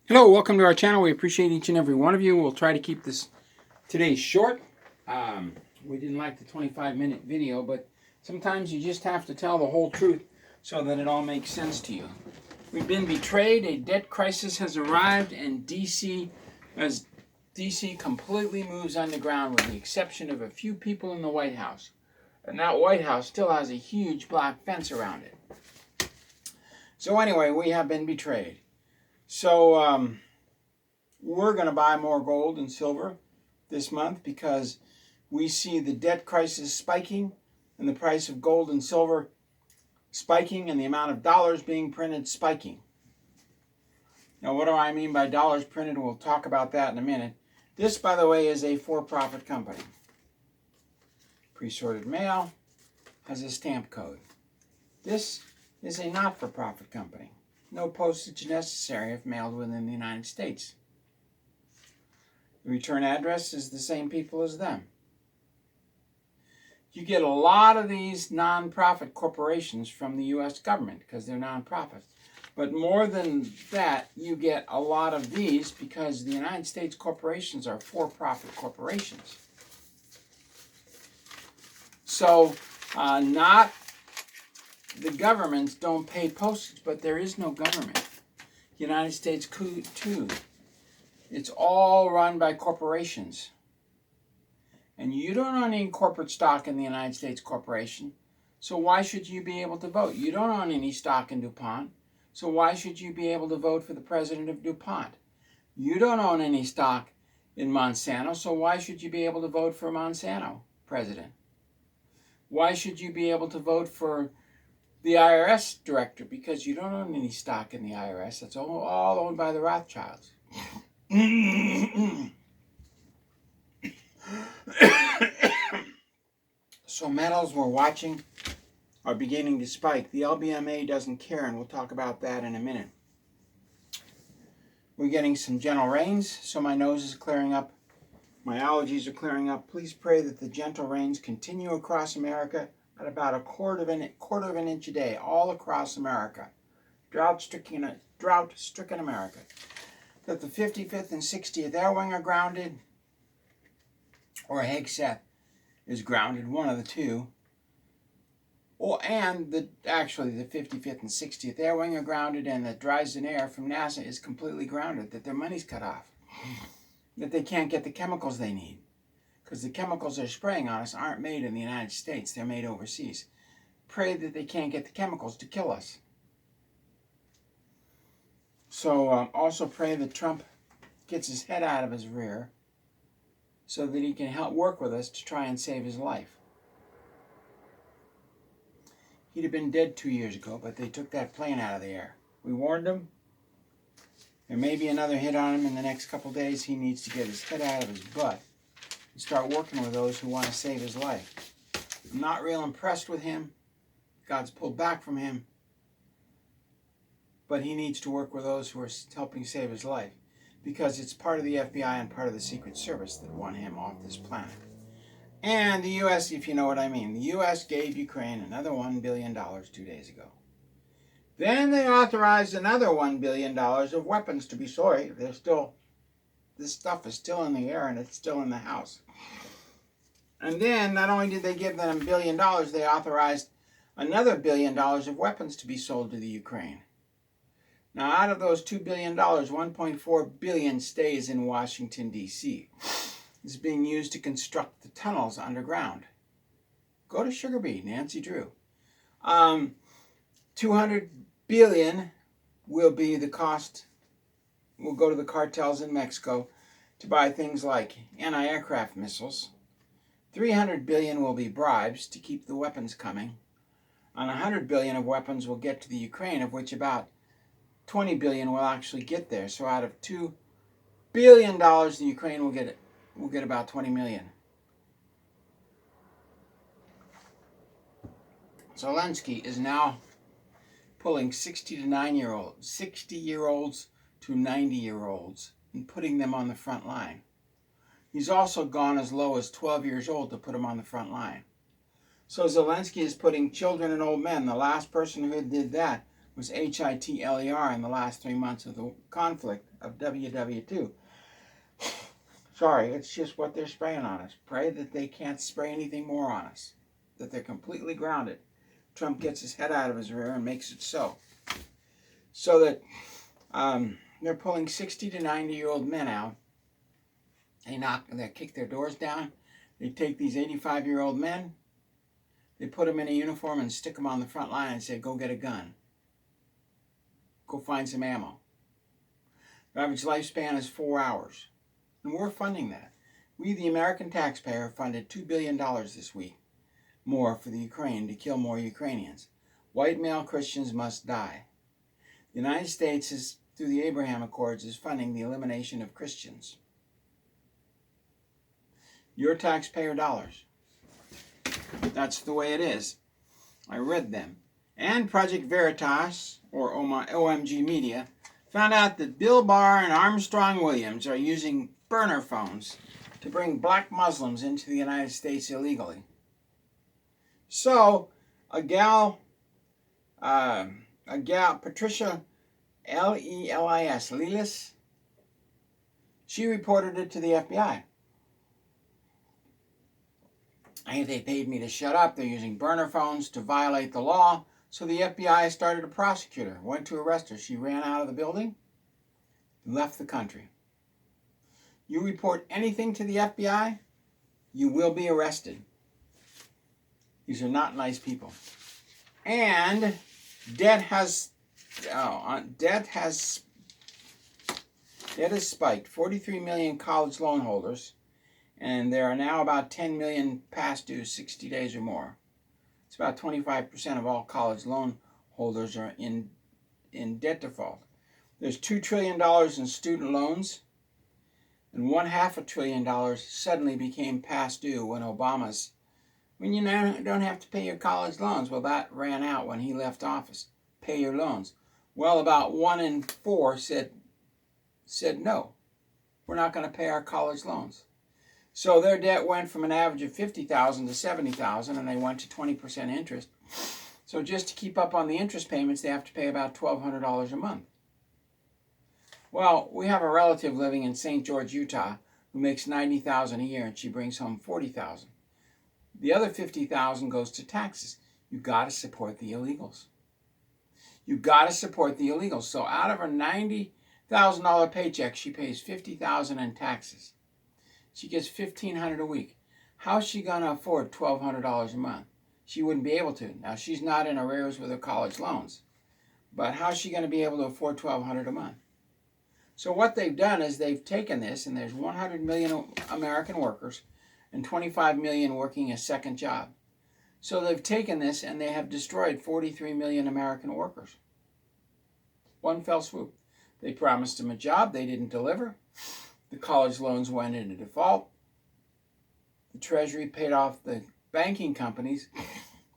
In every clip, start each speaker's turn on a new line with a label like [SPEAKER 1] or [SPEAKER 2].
[SPEAKER 1] Hello, welcome to our channel. We appreciate each and every one of you. We'll try to keep this today short. We didn't like the 25-minute video, but sometimes you just have to tell the whole truth so that it all makes sense to you. We've been betrayed. A debt crisis has arrived, and DC completely moves underground with the exception of a few people in the White House. And that White House still has a huge black fence around it. So anyway, we have been betrayed. So we're going to buy more gold and silver this month because we see the debt crisis spiking and the price of gold and silver spiking and the amount of dollars being printed spiking. Now, what do I mean by dollars printed? We'll talk about that in a minute. This, by the way, is a for-profit company. Pre-sorted mail has a stamp code. This is a not-for-profit company. No postage necessary if mailed within the United States. The return address is the same people as them. You get a lot of these non-profit corporations from the U.S. government because they're non-profits. But more than that, you get a lot of these because the United States corporations are for-profit corporations. So, the governments don't pay postage, but there is no government. United States too. It's all run by corporations. And you don't own any corporate stock in the United States corporation, so why should you be able to vote? You don't own any stock in DuPont, so why should you be able to vote for the president of DuPont? You don't own any stock in Monsanto, so why should you be able to vote for Monsanto president? Why should you be able to vote for the IRS director? Because you don't own any stock in the IRS. That's all owned by the Rothschilds. So metals we're watching are beginning to spike. The LBMA doesn't care, and we'll talk about that in a minute. We're getting some gentle rains, so my nose is clearing up. My allergies are clearing up. Please pray that the gentle rains continue across America at about a quarter of an inch a day, all across America. Drought-stricken America. That the 55th and 60th Air Wing are grounded, or Hegseth is grounded, one of the two. And the 55th and 60th Air Wing are grounded, and the Dryden Air from NASA is completely grounded, that their money's cut off. That they can't get the chemicals they need. Because the chemicals they're spraying on us aren't made in the United States, they're made overseas. Pray that they can't get the chemicals to kill us. So also pray that Trump gets his head out of his rear so that he can help work with us to try and save his life. He'd have been dead 2 years ago, but they took that plane out of the air. We warned him. There may be another hit on him in the next couple days. He needs to get his head out of his butt and start working with those who want to save his life. I'm not real impressed with him. God's pulled back from him. But he needs to work with those who are helping save his life, because it's part of the FBI and part of the Secret Service that want him off this planet. And the U.S., if you know what I mean, the U.S. gave Ukraine another $1 billion 2 days ago. Then they authorized another $1 billion of weapons to be sold. This stuff is still in the air and it's still in the house. And then not only did they give them $1 billion, they authorized another $1 billion of weapons to be sold to the Ukraine. Now, out of those $2 billion, $1.4 billion stays in Washington, D.C. It's being used to construct the tunnels underground. Go to Sugar Bee, Nancy Drew. $200 billion will be the cost. Will go to the cartels in Mexico to buy things like anti-aircraft missiles. $300 billion will be bribes to keep the weapons coming. And $100 billion of weapons will get to the Ukraine, of which about $20 billion will actually get there. So out of $2 billion, the Ukraine will get about $20 million. Zelensky is now pulling 60-year-olds to 90-year-olds and putting them on the front line. He's also gone as low as 12 years old to put them on the front line. So Zelensky is putting children and old men. The last person who did that was Hitler in the last 3 months of the conflict of WW2. Sorry, it's just what they're spraying on us. Pray that they can't spray anything more on us, that they're completely grounded. Trump gets his head out of his rear and makes it so. So that they're pulling 60 to 90-year-old men out. They kick their doors down. They take these 85-year-old men, they put them in a uniform and stick them on the front line and say, go get a gun. Go find some ammo. The average lifespan is 4 hours. And we're funding that. We, the American taxpayer, funded $2 billion this week more for the Ukraine to kill more Ukrainians. White male Christians must die. The United States, is, through the Abraham Accords, is funding the elimination of Christians. Your taxpayer dollars. That's the way it is. I read them. And Project Veritas, or OMG Media, found out that Bill Barr and Armstrong Williams are using burner phones to bring black Muslims into the United States illegally. So, a gal, Patricia Lelis, she reported it to the FBI. Hey, they paid me to shut up. They're using burner phones to violate the law. So the FBI started to prosecute her, went to arrest her. She ran out of the building, left the country. You report anything to the FBI, you will be arrested. These are not nice people. And debt has spiked. 43 million college loan holders. And there are now about 10 million past due 60 days or more. It's about 25% of all college loan holders are in debt default. There's $2 trillion in student loans, and $0.5 trillion suddenly became past due when you now don't have to pay your college loans. Well, that ran out when he left office. Pay your loans. Well, about 1 in 4 said no. We're not going to pay our college loans. So their debt went from an average of $50,000 to $70,000, and they went to 20% interest. So just to keep up on the interest payments, they have to pay about $1,200 a month. Well, we have a relative living in St. George, Utah, who makes $90,000 a year, and she brings home $40,000. The other $50,000 goes to taxes. You've got to support the illegals. You've got to support the illegals. So out of her $90,000 paycheck, she pays $50,000 in taxes. She gets $1,500 a week. How's she going to afford $1,200 a month? She wouldn't be able to. Now, she's not in arrears with her college loans. But how's she going to be able to afford $1,200 a month? So what they've done is they've taken this, and there's 100 million American workers and 25 million working a second job. So they've taken this, and they have destroyed 43 million American workers. One fell swoop. They promised them a job. They didn't deliver. The college loans went into default. The Treasury paid off the banking companies.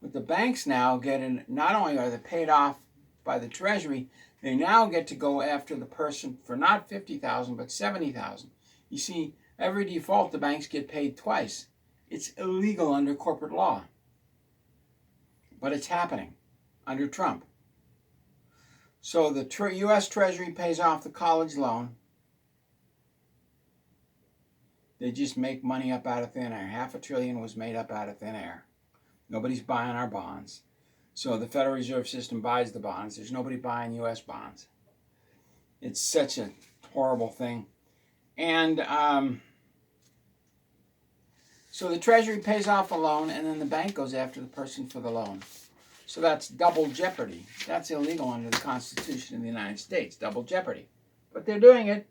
[SPEAKER 1] But the banks now not only are they paid off by the Treasury, they now get to go after the person for not $50,000 but $70,000. You see, every default the banks get paid twice. It's illegal under corporate law. But it's happening under Trump. So the U.S. Treasury pays off the college loan. They just make money up out of thin air. $500 billion was made up out of thin air. Nobody's buying our bonds. So the Federal Reserve System buys the bonds. There's nobody buying U.S. bonds. It's such a horrible thing. And so the Treasury pays off a loan, and then the bank goes after the person for the loan. So that's double jeopardy. That's illegal under the Constitution of the United States, double jeopardy. But they're doing it.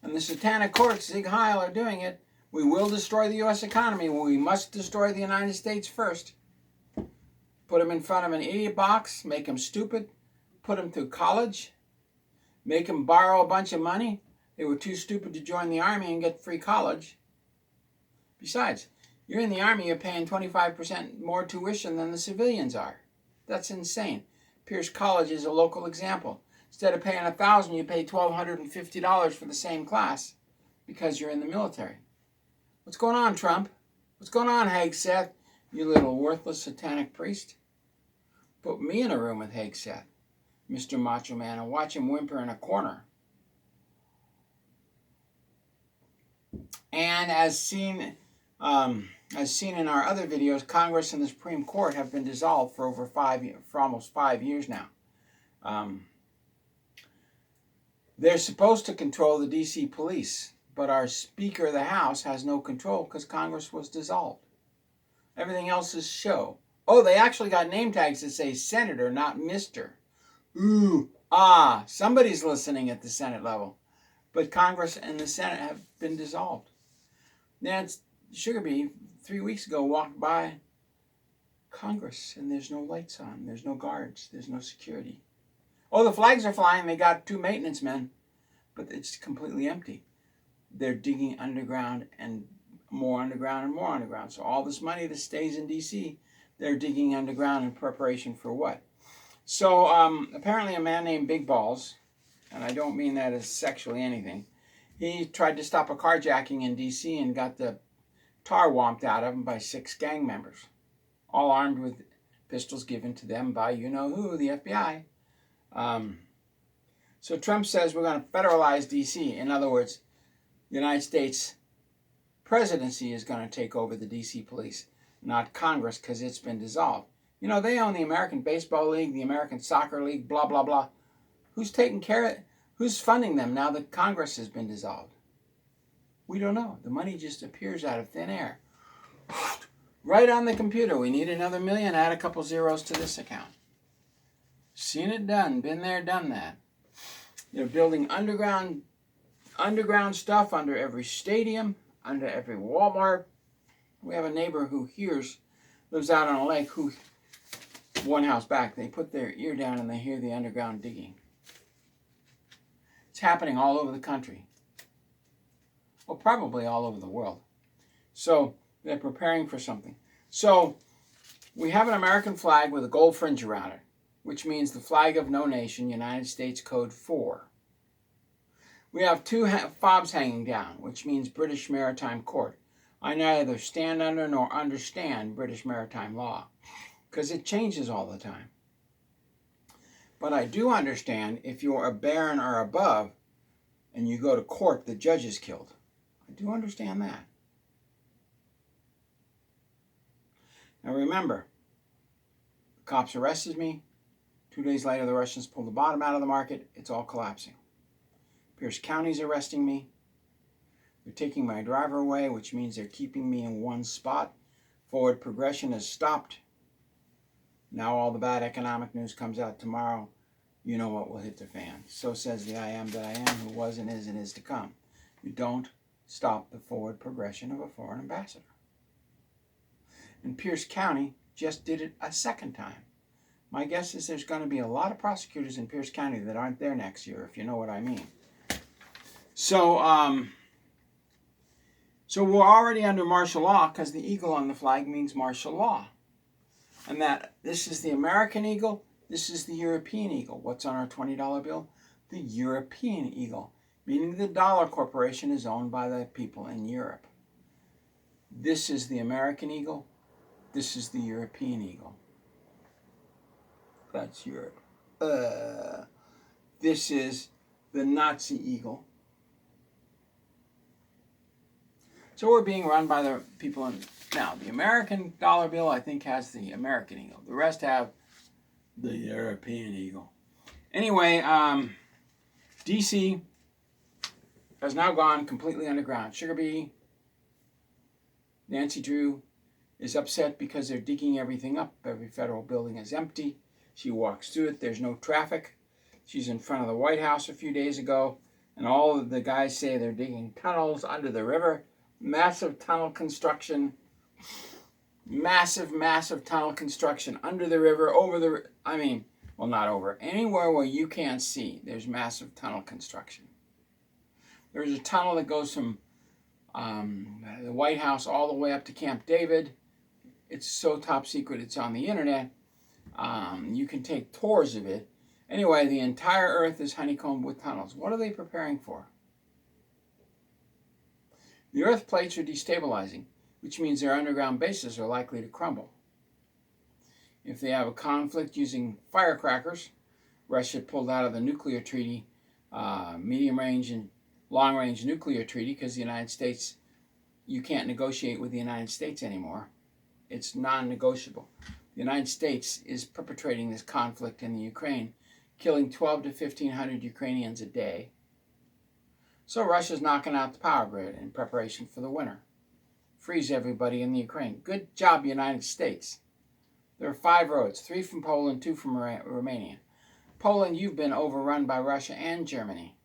[SPEAKER 1] And the satanic courts, Zig Heil, are doing it. We will destroy the U.S. economy. We must destroy the United States first. Put them in front of an idiot box, make them stupid, put them through college, make them borrow a bunch of money. They were too stupid to join the Army and get free college. Besides, you're in the Army, you're paying 25% more tuition than the civilians are. That's insane. Pierce College is a local example. Instead of paying $1,000, you pay $1,250 for the same class because you're in the military. What's going on, Trump? What's going on, Hagseth, you little worthless satanic priest? Put me in a room with Hegseth, Mr. Macho Man, and watch him whimper in a corner. And as seen in our other videos, Congress and the Supreme Court have been dissolved for almost 5 years now. They're supposed to control the D.C. police, but our Speaker of the House has no control because Congress was dissolved. Everything else is show. Oh, they actually got name tags that say Senator, not Mr. Ooh, somebody's listening at the Senate level. But Congress and the Senate have been dissolved. Nance Sugarbee, 3 weeks ago, walked by Congress, and there's no lights on. There's no guards. There's no security. Oh, the flags are flying. They got 2 maintenance men, but it's completely empty. They're digging underground and more underground and more underground. So all this money that stays in D.C., they're digging underground in preparation for what? So apparently a man named Big Balls, and I don't mean that as sexually anything, he tried to stop a carjacking in D.C. and got the tar womped out of him by 6 gang members, all armed with pistols given to them by you-know-who, the FBI. So Trump says we're going to federalize D.C. In other words, the United States presidency is going to take over the D.C. police, not Congress, because it's been dissolved. You know, they own the American Baseball League, the American Soccer League, blah, blah, blah. Who's taking care of it? Who's funding them now that Congress has been dissolved? We don't know. The money just appears out of thin air. Right on the computer. We need another $1 million. Add a couple zeros to this account. Seen it done. Been there, done that. They're building underground stuff under every stadium, under every Walmart. We have a neighbor who lives out on a lake, who, one house back, they put their ear down and they hear the underground digging. It's happening all over the country. Well, probably all over the world. So they're preparing for something. So we have an American flag with a gold fringe around it, which means the flag of no nation, United States Code 4. We have 2 fobs hanging down, which means British Maritime Court. I neither stand under nor understand British maritime law, because it changes all the time. But I do understand if you're a baron or above and you go to court, the judge is killed. I do understand that. Now remember, the cops arrested me. 2 days later, the Russians pulled the bottom out of the market. It's all collapsing. Pierce County's arresting me. They're taking my driver away, which means they're keeping me in one spot. Forward progression has stopped. Now all the bad economic news comes out tomorrow. You know what will hit the fan. So says the I am that I am, who was and is to come. You don't stop the forward progression of a foreign ambassador. And Pierce County just did it a second time. My guess is there's going to be a lot of prosecutors in Pierce County that aren't there next year, if you know what I mean. So we're already under martial law because the eagle on the flag means martial law. And that this is the American eagle, this is the European eagle. What's on our $20 bill? The European eagle, meaning the dollar corporation is owned by the people in Europe. This is the American eagle, this is the European eagle. That's Europe. This is the Nazi eagle. So we're being run by the people in... Now, the American dollar bill, I think, has the American eagle. The rest have the European eagle. Anyway, D.C. has now gone completely underground. Sugarbee, Nancy Drew, is upset because they're digging everything up. Every federal building is empty. She walks through it. There's no traffic. She's in front of the White House a few days ago, and all of the guys say they're digging tunnels under the river. Massive tunnel construction. Massive tunnel construction under the river, over the... well, not over. Anywhere where you can't see, there's massive tunnel construction. There's a tunnel that goes from the White House all the way up to Camp David. It's so top secret, it's on the internet. You can take tours of it. Anyway, the entire earth is honeycombed with tunnels. What are they preparing for? The earth plates are destabilizing, which means their underground bases are likely to crumble. if they have a conflict using firecrackers, Russia pulled out of the nuclear treaty, medium range and long range nuclear treaty, because the United States, you can't negotiate with the United States anymore. It's non-negotiable. The United States is perpetrating this conflict in the Ukraine, killing 12 to 1,500 Ukrainians a day. So Russia's knocking out the power grid in preparation for the winter. Freeze everybody in the Ukraine. Good job, United States. There are 5 roads, 3 from Poland, 2 from Romania. Poland, you've been overrun by Russia and Germany.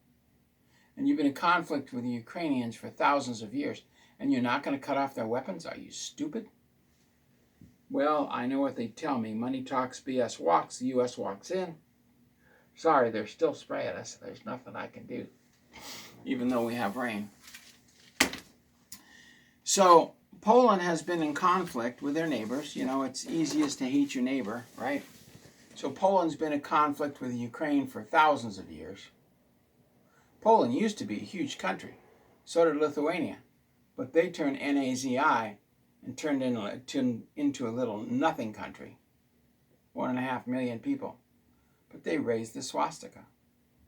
[SPEAKER 1] And you've been in conflict with the Ukrainians for thousands of years. And you're not going to cut off their weapons? Are you stupid? Well, I know what they tell me. Money talks, BS walks. The U.S. walks in. Sorry, they're still spraying us. There's nothing I can do, even though we have rain. So Poland has been in conflict with their neighbors. You know, it's easiest to hate your neighbor, right? So Poland's been in conflict with Ukraine for thousands of years. Poland used to be a huge country. So did Lithuania. But they turned NAZI and turned into a little nothing country. 1.5 million people. But they raised the swastika.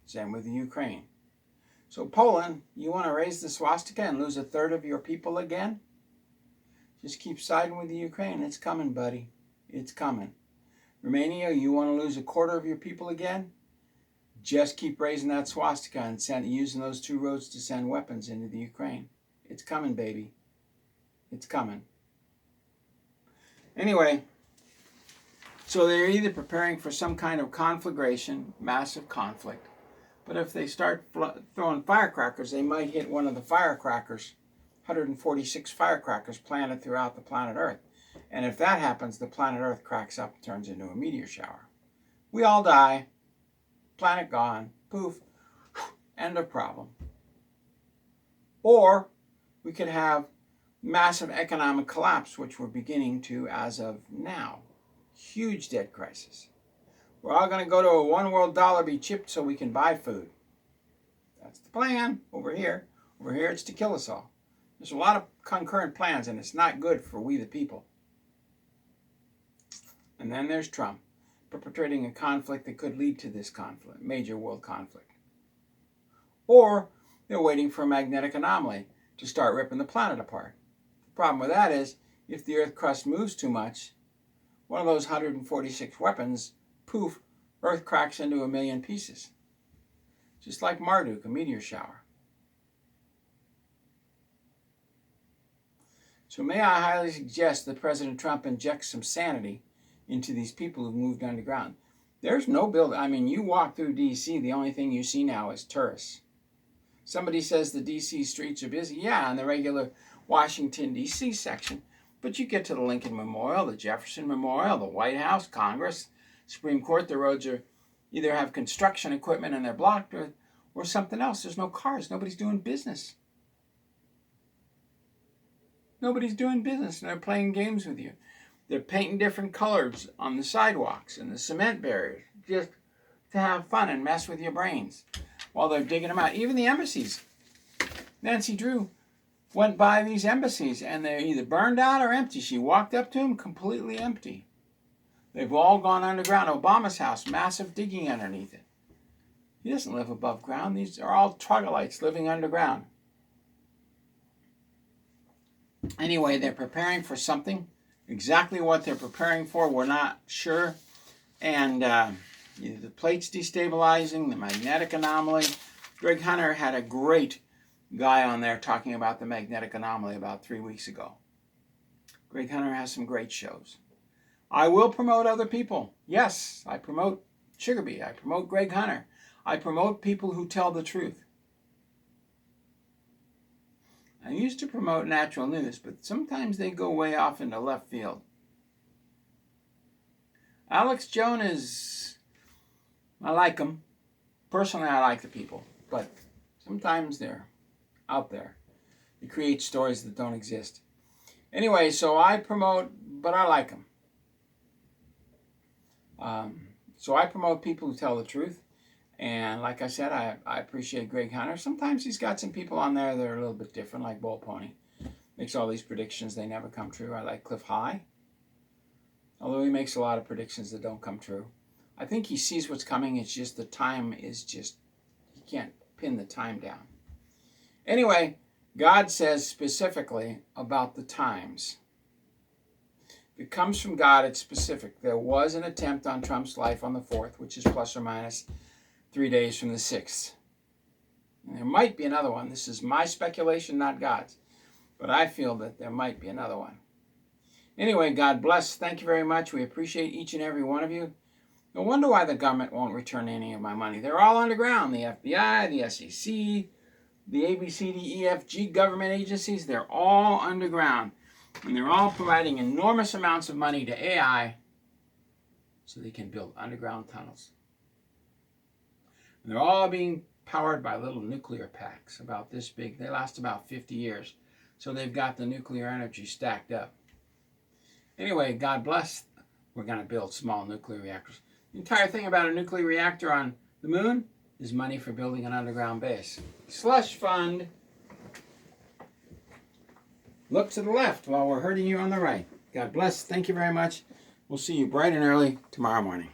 [SPEAKER 1] Same with the Ukraine. So Poland, you want to raise the swastika and lose 1/3 of your people again? Just keep siding with the Ukraine. It's coming, buddy. It's coming. Romania, you want to lose 1/4 of your people again? Just keep raising that swastika and using those 2 roads to send weapons into the Ukraine. It's coming, baby. It's coming. Anyway, so they're either preparing for some kind of conflagration, massive conflict, but if they start throwing firecrackers, they might hit one of the firecrackers, 146 firecrackers planted throughout the planet Earth. And if that happens, the planet Earth cracks up and turns into a meteor shower. We all die. Planet gone. Poof. End of problem. Or we could have massive economic collapse, which we're beginning to as of now. Huge debt crisis. We're all going to go to a one world dollar, be chipped so we can buy food. That's the plan over here. Over here, it's to kill us all. There's a lot of concurrent plans, and it's not good for we the people. And then there's Trump, perpetrating a conflict that could lead to this conflict, major world conflict. Or they're waiting for a magnetic anomaly to start ripping the planet apart. The problem with that is, if the Earth crust moves too much, one of those 146 weapons, poof, Earth cracks into 1 million pieces. Just like Marduk, a meteor shower. So may I highly suggest that President Trump injects some sanity into these people who've moved underground. There's no building. I mean, you walk through D.C., the only thing you see now is tourists. Somebody says the D.C. streets are busy. Yeah, in the regular Washington, D.C. section. But you get to the Lincoln Memorial, the Jefferson Memorial, the White House, Congress, Supreme Court, the roads are either have construction equipment and they're blocked or something else. There's no cars. Nobody's doing business. Nobody's doing business, and they're playing games with you. They're painting different colors on the sidewalks and the cement barriers just to have fun and mess with your brains while they're digging them out. Even the embassies. Nancy Drew went by these embassies, and they're either burned out or empty. She walked up to them completely empty. They've all gone underground. Obama's house, massive digging underneath it. He doesn't live above ground. These are all troglodytes living underground. Anyway, they're preparing for something. Exactly what they're preparing for, we're not sure. And the plate's destabilizing, the magnetic anomaly. Greg Hunter had a great guy on there talking about the magnetic anomaly about 3 weeks ago. Greg Hunter has some great shows. I will promote other people. Yes, I promote Sugarbee. I promote Greg Hunter. I promote people who tell the truth. I used to promote natural news, but sometimes they go way off into left field. Alex Jones, I like him. Personally, I like the people, but sometimes they're out there. They create stories that don't exist. Anyway, so I promote, but I like them. So I promote people who tell the truth. And like I said, I appreciate Greg Hunter. Sometimes he's got some people on there that are a little bit different, like Bull Pony. Makes all these predictions, they never come true. I like Cliff High. Although he makes a lot of predictions that don't come true. I think he sees what's coming. It's just the time is just, he can't pin the time down. Anyway, God says specifically about the times. If it comes from God, it's specific. There was an attempt on Trump's life on the 4th, which is plus or minus 3 days from the 6th. And there might be another one. This is my speculation, not God's. But I feel that there might be another one. Anyway, God bless. Thank you very much. We appreciate each and every one of you. No wonder why the government won't return any of my money. They're all underground. The FBI, the SEC, the ABCDEFG government agencies, they're all underground. And they're all providing enormous amounts of money to AI so they can build underground tunnels. And they're all being powered by little nuclear packs about this big. They last about 50 years. So they've got the nuclear energy stacked up. Anyway, God bless. We're going to build small nuclear reactors. The entire thing about a nuclear reactor on the moon is money for building an underground base. Slush fund. Look to the left while we're hurting you on the right. God bless. Thank you very much. We'll see you bright and early tomorrow morning.